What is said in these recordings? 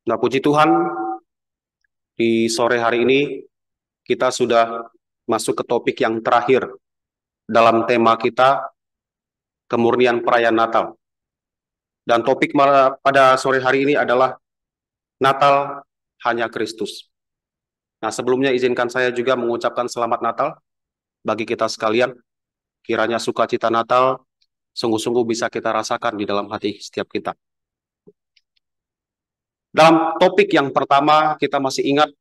Nah, puji Tuhan, di sore hari ini kita sudah masuk ke topik yang terakhir dalam tema kita, kemurnian perayaan Natal. Dan topik pada sore hari ini adalah Natal hanya Kristus. Nah, sebelumnya izinkan saya juga mengucapkan selamat Natal bagi kita sekalian. Kiranya sukacita Natal sungguh-sungguh bisa kita rasakan di dalam hati setiap kita. Dalam topik yang pertama, kita masih ingat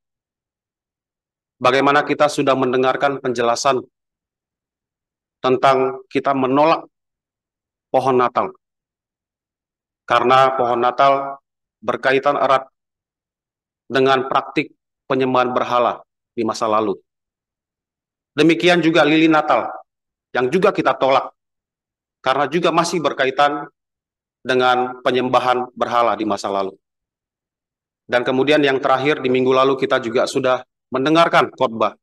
bagaimana kita sudah mendengarkan penjelasan tentang kita menolak pohon Natal. Karena pohon Natal berkaitan erat dengan praktik penyembahan berhala di masa lalu. Demikian juga lilin Natal yang juga kita tolak karena juga masih berkaitan dengan penyembahan berhala di masa lalu. Dan kemudian yang terakhir di minggu lalu kita juga sudah mendengarkan khotbah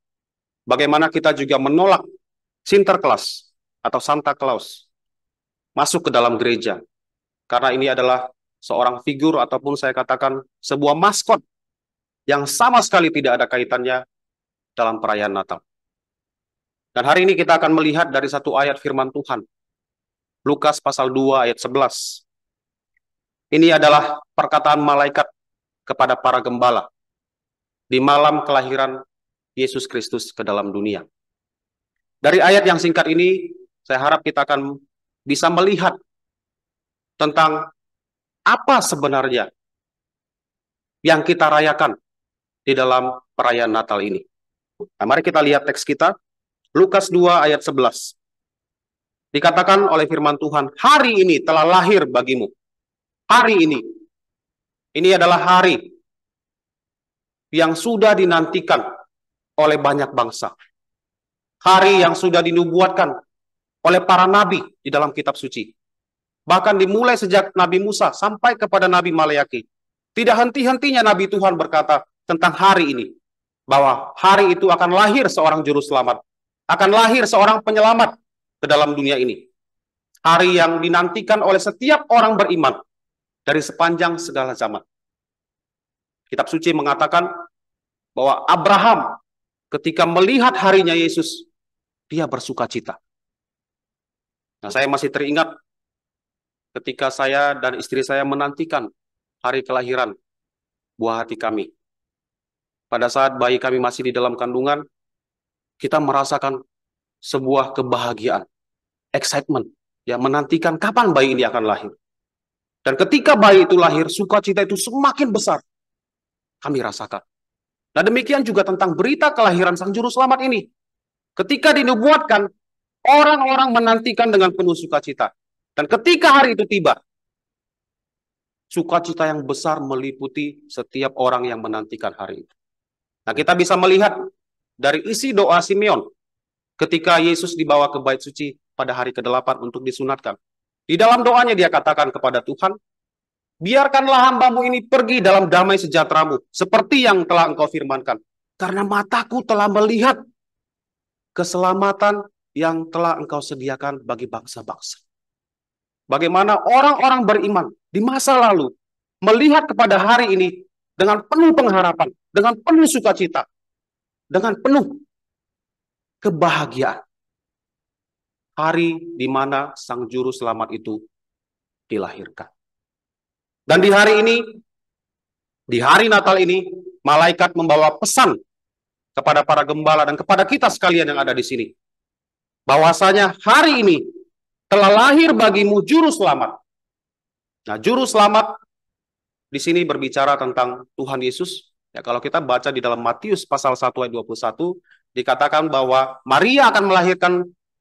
bagaimana kita juga menolak Sinterklas atau Santa Claus masuk ke dalam gereja karena ini adalah seorang figur ataupun saya katakan sebuah maskot yang sama sekali tidak ada kaitannya dalam perayaan Natal. Dan hari ini kita akan melihat dari satu ayat firman Tuhan. Lukas pasal 2 ayat 11. Ini adalah perkataan malaikat kepada para gembala di malam kelahiran Yesus Kristus ke dalam dunia. Dari ayat yang singkat ini, saya harap kita akan bisa melihat tentang apa sebenarnya yang kita rayakan di dalam perayaan Natal ini. Nah, mari kita lihat teks kita, Lukas 2 ayat 11. Dikatakan oleh firman Tuhan, hari ini telah lahir bagimu. Hari ini adalah hari yang sudah dinantikan oleh banyak bangsa. Hari yang sudah dinubuatkan oleh para nabi di dalam kitab suci. Bahkan dimulai sejak Nabi Musa sampai kepada Nabi Maleaki. Tidak henti-hentinya Nabi Tuhan berkata tentang hari ini. Bahwa hari itu akan lahir seorang juru selamat. Akan lahir seorang penyelamat ke dalam dunia ini. Hari yang dinantikan oleh setiap orang beriman dari sepanjang segala zaman. Kitab suci mengatakan bahwa Abraham ketika melihat harinya Yesus, dia bersuka cita. Nah, saya masih teringat ketika saya dan istri saya menantikan hari kelahiran buah hati kami. Pada saat bayi kami masih di dalam kandungan, kita merasakan sebuah kebahagiaan, excitement, ya menantikan kapan bayi ini akan lahir. Dan ketika bayi itu lahir, sukacita itu semakin besar kami rasakan. Nah, demikian juga tentang berita kelahiran Sang Juru Selamat ini. Ketika dinubuatkan, orang-orang menantikan dengan penuh sukacita. Dan ketika hari itu tiba, sukacita yang besar meliputi setiap orang yang menantikan hari itu. Nah, kita bisa melihat dari isi doa Simeon ketika Yesus dibawa ke bait suci pada hari ke-8 untuk disunatkan. Di dalam doanya dia katakan kepada Tuhan, biarkanlah hambamu ini pergi dalam damai sejahteramu, seperti yang telah engkau firmankan. Karena mataku telah melihat keselamatan yang telah engkau sediakan bagi bangsa-bangsa. Bagaimana orang-orang beriman di masa lalu melihat kepada hari ini dengan penuh pengharapan, dengan penuh sukacita, dengan penuh kebahagiaan. Hari di mana Sang Juru Selamat itu dilahirkan. Dan di hari ini, di hari Natal ini, malaikat membawa pesan kepada para gembala dan kepada kita sekalian yang ada di sini. Bahwasanya hari ini telah lahir bagimu Juru Selamat. Nah, Juru Selamat di sini berbicara tentang Tuhan Yesus. Ya, kalau kita baca di dalam Matius pasal 1 ayat 21, dikatakan bahwa Maria akan melahirkan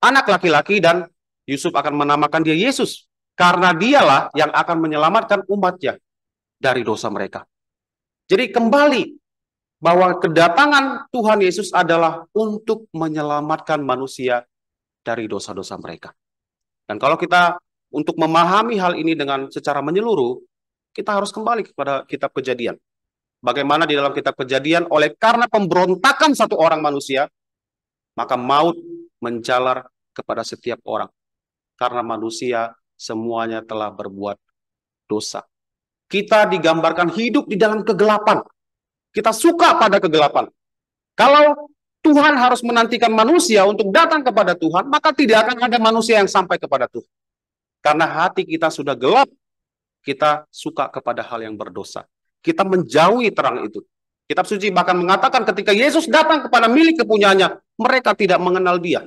anak laki-laki dan Yusuf akan menamakan dia Yesus. Karena dialah yang akan menyelamatkan umatnya dari dosa mereka. Jadi kembali bahwa kedatangan Tuhan Yesus adalah untuk menyelamatkan manusia dari dosa-dosa mereka. Dan kalau kita untuk memahami hal ini dengan secara menyeluruh, kita harus kembali kepada kitab Kejadian. Bagaimana di dalam kitab Kejadian, oleh karena pemberontakan satu orang manusia, maka maut menjalar kepada setiap orang. Karena manusia semuanya telah berbuat dosa. Kita digambarkan hidup di dalam kegelapan. Kita suka pada kegelapan. Kalau Tuhan harus menantikan manusia untuk datang kepada Tuhan, maka tidak akan ada manusia yang sampai kepada Tuhan. Karena hati kita sudah gelap, kita suka kepada hal yang berdosa. Kita menjauhi terang itu. Kitab suci bahkan mengatakan ketika Yesus datang kepada milik kepunyaannya, mereka tidak mengenal dia.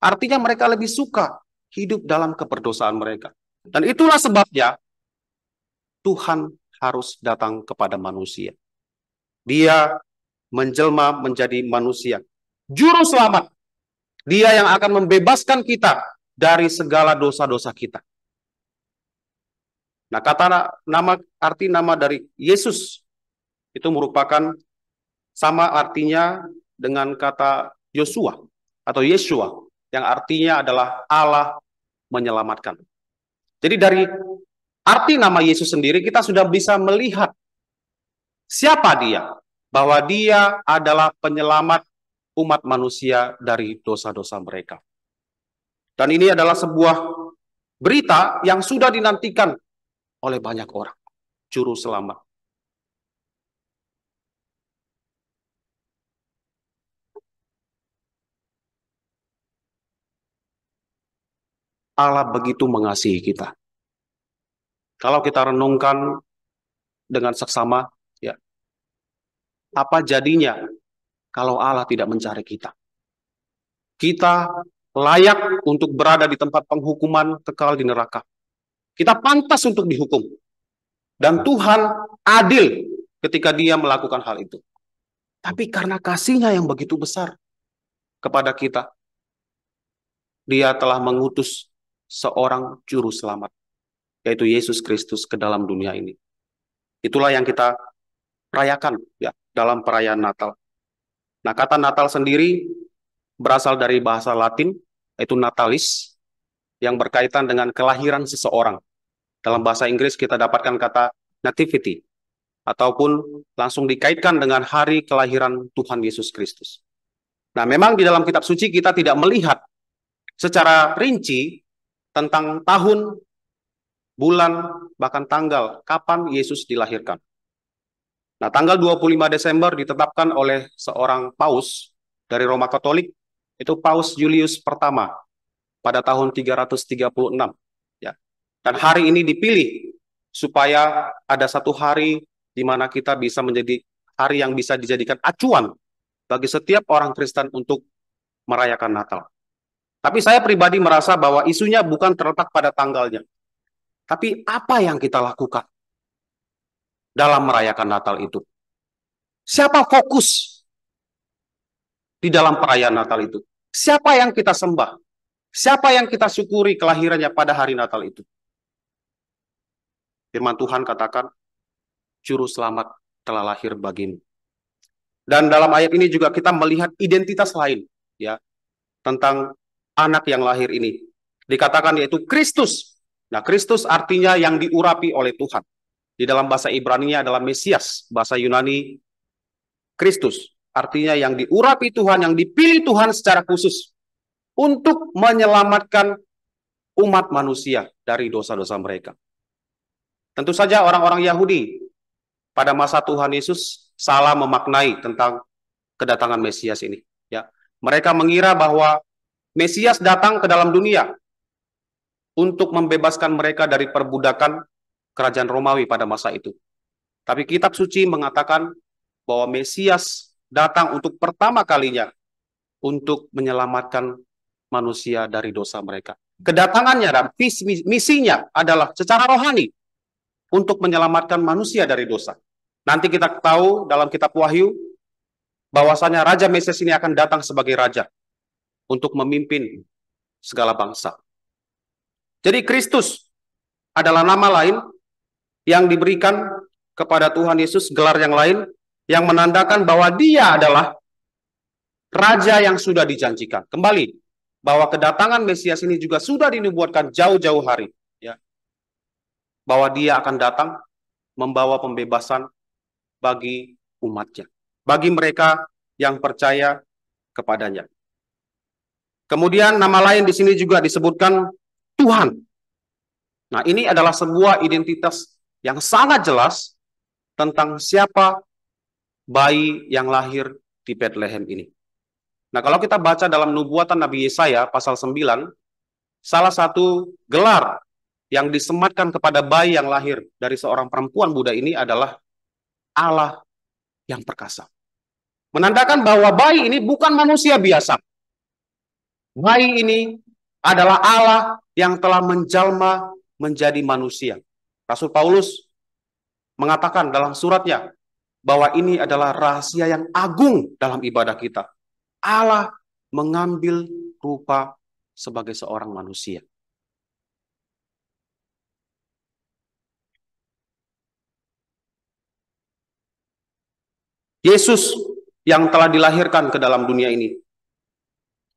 Artinya mereka lebih suka hidup dalam keberdosaan mereka. Dan itulah sebabnya Tuhan harus datang kepada manusia. Dia menjelma menjadi manusia. Juru selamat. Dia yang akan membebaskan kita dari segala dosa-dosa kita. Nah, arti nama dari Yesus itu merupakan sama artinya dengan kata Yosua atau Yeshua yang artinya adalah Allah menyelamatkan. Jadi dari arti nama Yesus sendiri kita sudah bisa melihat siapa dia, bahwa dia adalah penyelamat umat manusia dari dosa-dosa mereka. Dan ini adalah sebuah berita yang sudah dinantikan oleh banyak orang, juru selamat. Allah begitu mengasihi kita. Kalau kita renungkan dengan seksama, ya, apa jadinya kalau Allah tidak mencari kita? Kita layak untuk berada di tempat penghukuman kekal di neraka. Kita pantas untuk dihukum. Dan Tuhan adil ketika dia melakukan hal itu. Tapi karena kasih-Nya yang begitu besar kepada kita, dia telah mengutus seorang juru selamat, yaitu Yesus Kristus ke dalam dunia ini. Itulah yang kita rayakan ya dalam perayaan Natal. Nah, kata Natal sendiri berasal dari bahasa Latin, yaitu natalis, yang berkaitan dengan kelahiran seseorang. Dalam bahasa Inggris kita dapatkan kata nativity, ataupun langsung dikaitkan dengan hari kelahiran Tuhan Yesus Kristus. Nah, memang di dalam kitab suci kita tidak melihat secara rinci tentang tahun, bulan, bahkan tanggal kapan Yesus dilahirkan. Nah, tanggal 25 Desember ditetapkan oleh seorang paus dari Roma Katolik, itu Paus Julius pertama pada tahun 336. Ya. Dan hari ini dipilih supaya ada satu hari di mana kita bisa menjadi hari yang bisa dijadikan acuan bagi setiap orang Kristen untuk merayakan Natal. Tapi saya pribadi merasa bahwa isunya bukan terletak pada tanggalnya, tapi apa yang kita lakukan dalam merayakan Natal itu. Siapa fokus di dalam perayaan Natal itu? Siapa yang kita sembah? Siapa yang kita syukuri kelahirannya pada hari Natal itu? Firman Tuhan katakan, Juru Selamat telah lahir bagimu. Dan dalam ayat ini juga kita melihat identitas lain, ya, tentang anak yang lahir ini. Dikatakan yaitu Kristus. Nah, Kristus artinya yang diurapi oleh Tuhan. Di dalam bahasa Ibrani-nya adalah Mesias, bahasa Yunani Kristus. Artinya yang diurapi Tuhan, yang dipilih Tuhan secara khusus untuk menyelamatkan umat manusia dari dosa-dosa mereka. Tentu saja orang-orang Yahudi pada masa Tuhan Yesus salah memaknai tentang kedatangan Mesias ini. Ya, mereka mengira bahwa Mesias datang ke dalam dunia untuk membebaskan mereka dari perbudakan kerajaan Romawi pada masa itu. Tapi kitab suci mengatakan bahwa Mesias datang untuk pertama kalinya untuk menyelamatkan manusia dari dosa mereka. Kedatangannya dan misinya adalah secara rohani untuk menyelamatkan manusia dari dosa. Nanti kita tahu dalam kitab Wahyu bahwasanya Raja Mesias ini akan datang sebagai raja untuk memimpin segala bangsa. Jadi Kristus adalah nama lain yang diberikan kepada Tuhan Yesus, gelar yang lain yang menandakan bahwa dia adalah raja yang sudah dijanjikan. Kembali, bahwa kedatangan Mesias ini juga sudah dinubuatkan jauh-jauh hari. Ya. Bahwa dia akan datang membawa pembebasan bagi umatnya. Bagi mereka yang percaya kepadanya. Kemudian nama lain di sini juga disebutkan Tuhan. Nah, ini adalah sebuah identitas yang sangat jelas tentang siapa bayi yang lahir di Bethlehem ini. Nah, kalau kita baca dalam nubuatan Nabi Yesaya pasal 9, salah satu gelar yang disematkan kepada bayi yang lahir dari seorang perempuan Buddha ini adalah Allah yang perkasa. Menandakan bahwa bayi ini bukan manusia biasa. Bayi ini adalah Allah yang telah menjalma menjadi manusia. Rasul Paulus mengatakan dalam suratnya bahwa ini adalah rahasia yang agung dalam ibadah kita. Allah mengambil rupa sebagai seorang manusia. Yesus yang telah dilahirkan ke dalam dunia ini.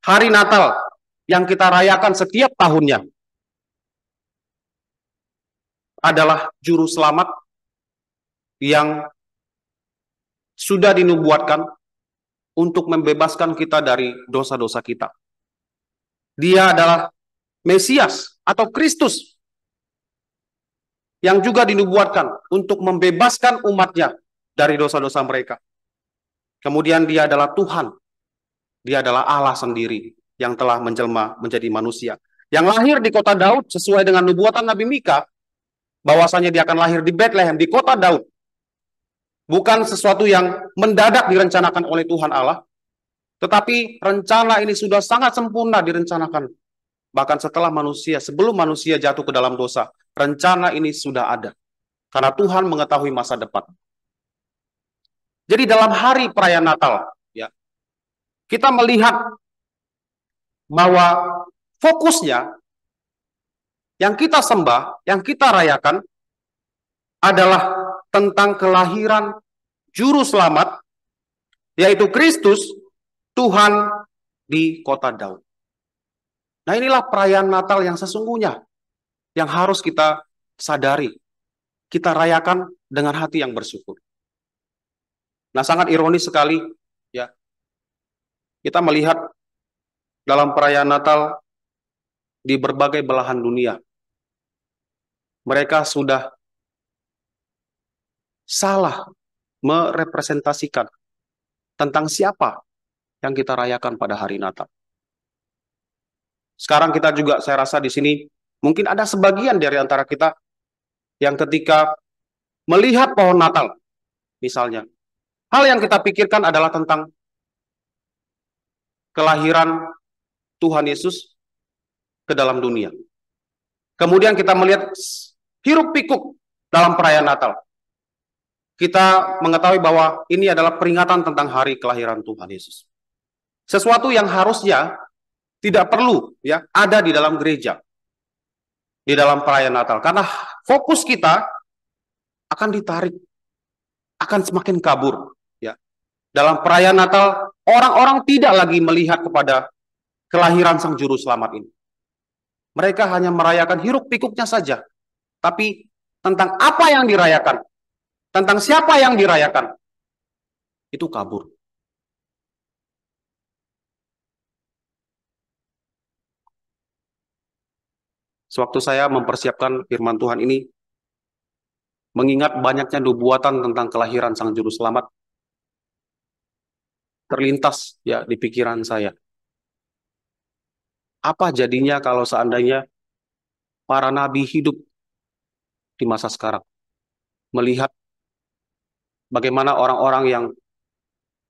Hari Natal yang kita rayakan setiap tahunnya adalah juru selamat yang sudah dinubuatkan untuk membebaskan kita dari dosa-dosa kita. Dia adalah Mesias atau Kristus yang juga dinubuatkan untuk membebaskan umatnya dari dosa-dosa mereka. Kemudian dia adalah Tuhan. Dia adalah Allah sendiri yang telah menjelma menjadi manusia. Yang lahir di kota Daud sesuai dengan nubuatan Nabi Mika, bahwasanya dia akan lahir di Bethlehem, di kota Daud. Bukan sesuatu yang mendadak direncanakan oleh Tuhan Allah, tetapi rencana ini sudah sangat sempurna direncanakan. Bahkan setelah manusia, sebelum manusia jatuh ke dalam dosa, rencana ini sudah ada. Karena Tuhan mengetahui masa depan. Jadi dalam hari perayaan Natal, ya, kita melihat bahwa fokusnya yang kita sembah, yang kita rayakan adalah tentang kelahiran juru selamat, yaitu Kristus, Tuhan di kota Daud. Nah, inilah perayaan Natal yang sesungguhnya, yang harus kita sadari, kita rayakan dengan hati yang bersyukur. Nah, sangat ironis sekali, ya, kita melihat dalam perayaan Natal di berbagai belahan dunia, mereka sudah salah merepresentasikan tentang siapa yang kita rayakan pada hari Natal. Sekarang kita juga, saya rasa di sini, mungkin ada sebagian dari antara kita yang ketika melihat pohon Natal, misalnya, hal yang kita pikirkan adalah tentang kelahiran Tuhan Yesus ke dalam dunia. Kemudian kita melihat hiruk pikuk dalam perayaan Natal. Kita mengetahui bahwa ini adalah peringatan tentang hari kelahiran Tuhan Yesus. Sesuatu yang harusnya tidak perlu ya ada di dalam gereja, di dalam perayaan Natal. Karena fokus kita akan ditarik, akan semakin kabur. Ya. Dalam perayaan Natal, orang-orang tidak lagi melihat kepada kelahiran Sang Juru Selamat ini. Mereka hanya merayakan hiruk pikuknya saja. Tapi tentang apa yang dirayakan, tentang siapa yang dirayakan, itu kabur. Sewaktu saya mempersiapkan firman Tuhan ini, mengingat banyaknya nubuatan tentang kelahiran Sang Juru Selamat, terlintas ya di pikiran saya. Apa jadinya kalau seandainya para nabi hidup di masa sekarang, melihat bagaimana orang-orang yang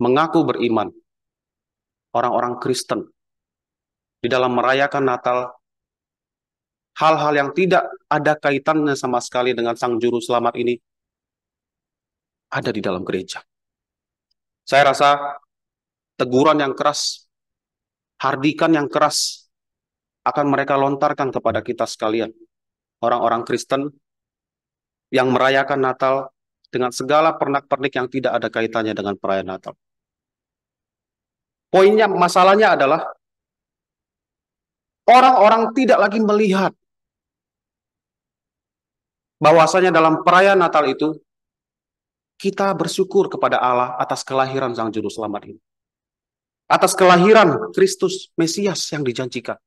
mengaku beriman, orang-orang Kristen, di dalam merayakan Natal, hal-hal yang tidak ada kaitannya sama sekali dengan Sang Juru Selamat ini ada di dalam gereja. Saya rasa teguran yang keras, hardikan yang keras akan mereka lontarkan kepada kita sekalian, orang-orang Kristen yang merayakan Natal dengan segala pernak-pernik yang tidak ada kaitannya dengan perayaan Natal. Poinnya, masalahnya adalah orang-orang tidak lagi melihat bahwasanya dalam perayaan Natal itu kita bersyukur kepada Allah atas kelahiran Sang Juru Selamat ini. Atas kelahiran Kristus Mesias yang dijanjikan.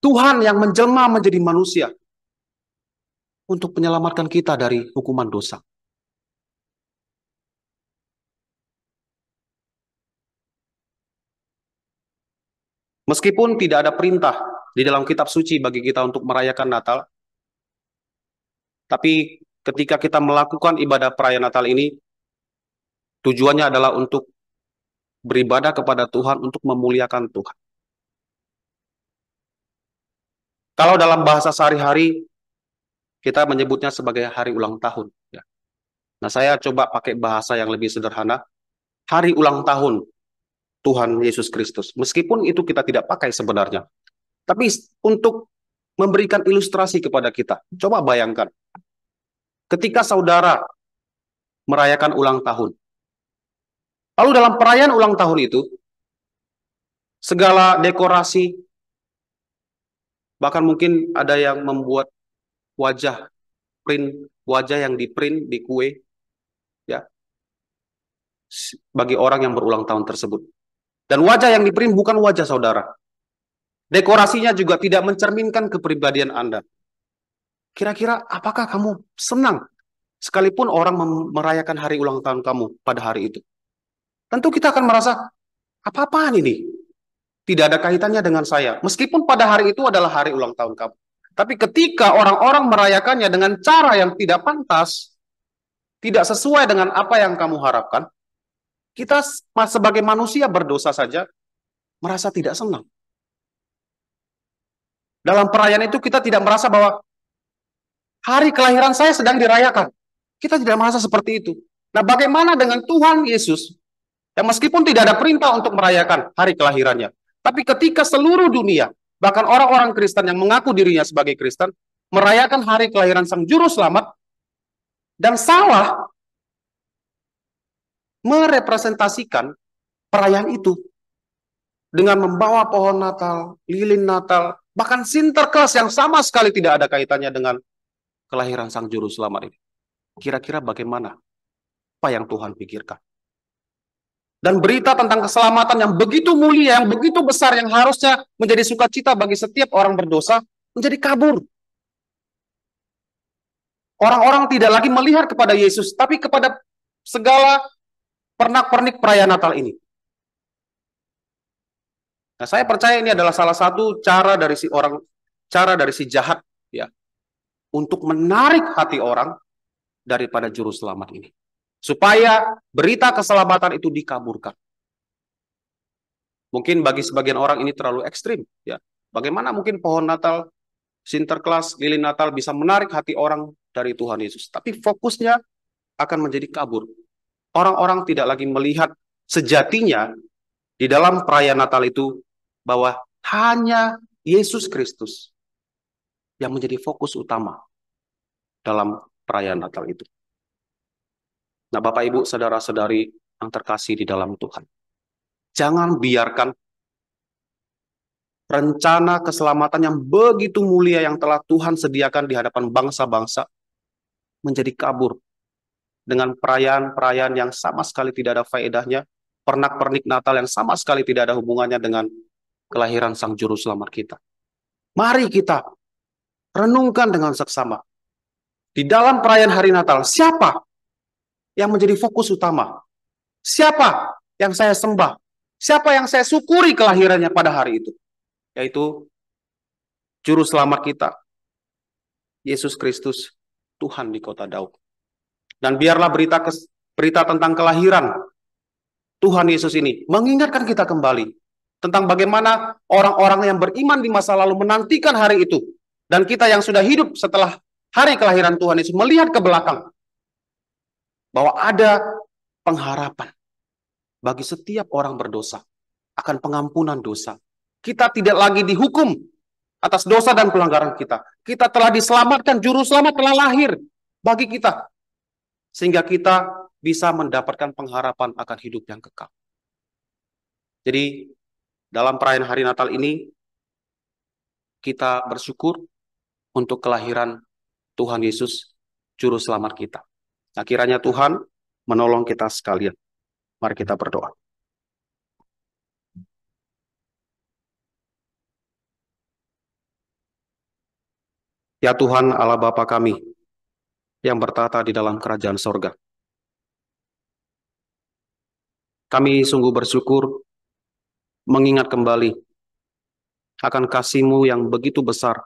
Tuhan yang menjelma menjadi manusia. untuk menyelamatkan kita dari hukuman dosa. Meskipun tidak ada perintah di dalam kitab suci bagi kita untuk merayakan Natal, tapi ketika kita melakukan ibadah perayaan Natal ini, tujuannya adalah untuk beribadah kepada Tuhan, untuk memuliakan Tuhan. Kalau dalam bahasa sehari-hari, kita menyebutnya sebagai hari ulang tahun. Ya. Nah, saya coba pakai bahasa yang lebih sederhana, hari ulang tahun Tuhan Yesus Kristus. Meskipun itu kita tidak pakai sebenarnya. Tapi untuk memberikan ilustrasi kepada kita, coba bayangkan, ketika saudara merayakan ulang tahun, lalu dalam perayaan ulang tahun itu, segala dekorasi, bahkan mungkin ada yang membuat wajah, print wajah yang di-print di kue, ya, bagi orang yang berulang tahun tersebut. Dan wajah yang di-print bukan wajah saudara. Dekorasinya juga tidak mencerminkan kepribadian Anda. Kira-kira apakah kamu senang sekalipun orang merayakan hari ulang tahun kamu pada hari itu? Tentu kita akan merasa, apa-apaan ini? Tidak ada kaitannya dengan saya. Meskipun pada hari itu adalah hari ulang tahun kamu. Tapi ketika orang-orang merayakannya dengan cara yang tidak pantas, tidak sesuai dengan apa yang kamu harapkan, kita sebagai manusia berdosa saja merasa tidak senang. Dalam perayaan itu kita tidak merasa bahwa hari kelahiran saya sedang dirayakan. Kita tidak merasa seperti itu. Nah, bagaimana dengan Tuhan Yesus yang meskipun tidak ada perintah untuk merayakan hari kelahirannya, tapi ketika seluruh dunia, bahkan orang-orang Kristen yang mengaku dirinya sebagai Kristen, merayakan hari kelahiran Sang Juru Selamat, dan salah merepresentasikan perayaan itu dengan membawa pohon Natal, lilin Natal, bahkan Sinterklas yang sama sekali tidak ada kaitannya dengan kelahiran Sang Juru Selamat ini. Kira-kira bagaimana? Apa yang Tuhan pikirkan? Dan berita tentang keselamatan yang begitu mulia, yang begitu besar, yang harusnya menjadi sukacita bagi setiap orang berdosa, menjadi kabur. Orang-orang tidak lagi melihat kepada Yesus, tapi kepada segala pernak-pernik perayaan Natal ini. Nah, saya percaya ini adalah salah satu cara dari si jahat, ya, untuk menarik hati orang daripada juru selamat ini, supaya berita keselamatan itu dikaburkan. Mungkin bagi sebagian orang ini terlalu ekstrim, ya. Bagaimana mungkin pohon Natal, Sinterklas, lilin Natal bisa menarik hati orang dari Tuhan Yesus? Tapi fokusnya akan menjadi kabur. Orang-orang tidak lagi melihat sejatinya di dalam perayaan Natal itu bahwa hanya Yesus Kristus yang menjadi fokus utama dalam perayaan Natal itu. Nah, Bapak, Ibu, saudara-saudari yang terkasih di dalam Tuhan, jangan biarkan rencana keselamatan yang begitu mulia yang telah Tuhan sediakan di hadapan bangsa-bangsa menjadi kabur dengan perayaan-perayaan yang sama sekali tidak ada faedahnya, pernak-pernik Natal yang sama sekali tidak ada hubungannya dengan kelahiran Sang Juru Selamat kita. Mari kita renungkan dengan seksama. Di dalam perayaan hari Natal, siapa yang menjadi fokus utama? Siapa yang saya sembah? Siapa yang saya syukuri kelahirannya pada hari itu? Yaitu Juru Selamat kita, Yesus Kristus, Tuhan di kota Daud. Dan biarlah berita tentang kelahiran Tuhan Yesus ini mengingatkan kita kembali tentang bagaimana orang-orang yang beriman di masa lalu menantikan hari itu. Dan kita yang sudah hidup setelah hari kelahiran Tuhan Yesus melihat ke belakang bahwa ada pengharapan bagi setiap orang berdosa akan pengampunan dosa. Kita tidak lagi dihukum atas dosa dan pelanggaran kita. Kita telah diselamatkan, juru selamat telah lahir bagi kita. Sehingga kita bisa mendapatkan pengharapan akan hidup yang kekal. Jadi, dalam perayaan hari Natal ini, kita bersyukur untuk kelahiran Tuhan Yesus, Juru Selamat kita. Nah, kiranya Tuhan menolong kita sekalian. Mari kita berdoa. Ya Tuhan Allah Bapa kami, yang bertata di dalam kerajaan sorga. Kami sungguh bersyukur mengingat kembali akan kasih-Mu yang begitu besar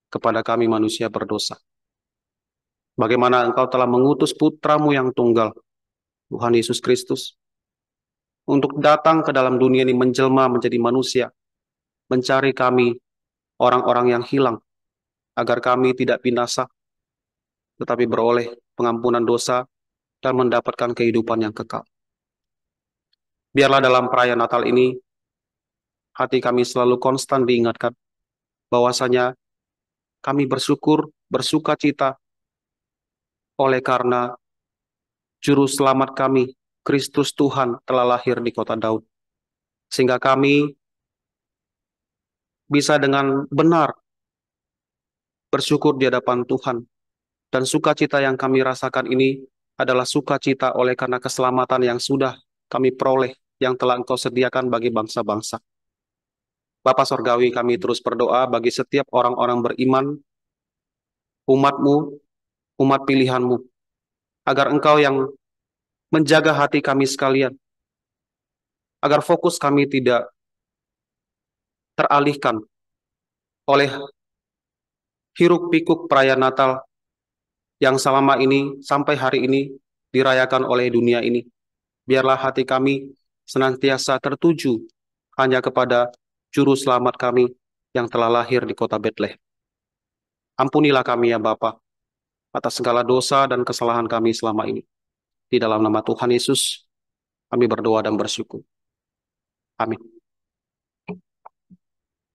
kepada kami manusia berdosa. Bagaimana Engkau telah mengutus putra-Mu yang tunggal, Tuhan Yesus Kristus, untuk datang ke dalam dunia ini menjelma menjadi manusia, mencari kami, orang-orang yang hilang, agar kami tidak binasa, tetapi beroleh pengampunan dosa dan mendapatkan kehidupan yang kekal. Biarlah dalam perayaan Natal ini, hati kami selalu konstan diingatkan bahwasanya kami bersyukur, bersuka cita oleh karena Juru Selamat kami, Kristus Tuhan, telah lahir di kota Daud. Sehingga kami bisa dengan benar bersyukur di hadapan Tuhan. Dan sukacita yang kami rasakan ini adalah sukacita oleh karena keselamatan yang sudah kami peroleh, yang telah Engkau sediakan bagi bangsa-bangsa. Bapa Sorgawi, kami terus berdoa bagi setiap orang-orang beriman, umat-Mu, umat pilihan-Mu, agar Engkau yang menjaga hati kami sekalian, agar fokus kami tidak teralihkan oleh hiruk-pikuk perayaan Natal yang selama ini, sampai hari ini, dirayakan oleh dunia ini. Biarlah hati kami senantiasa tertuju hanya kepada Juru Selamat kami yang telah lahir di kota Betlehem. Ampunilah kami ya Bapa atas segala dosa dan kesalahan kami selama ini. Di dalam nama Tuhan Yesus, kami berdoa dan bersyukur. Amin.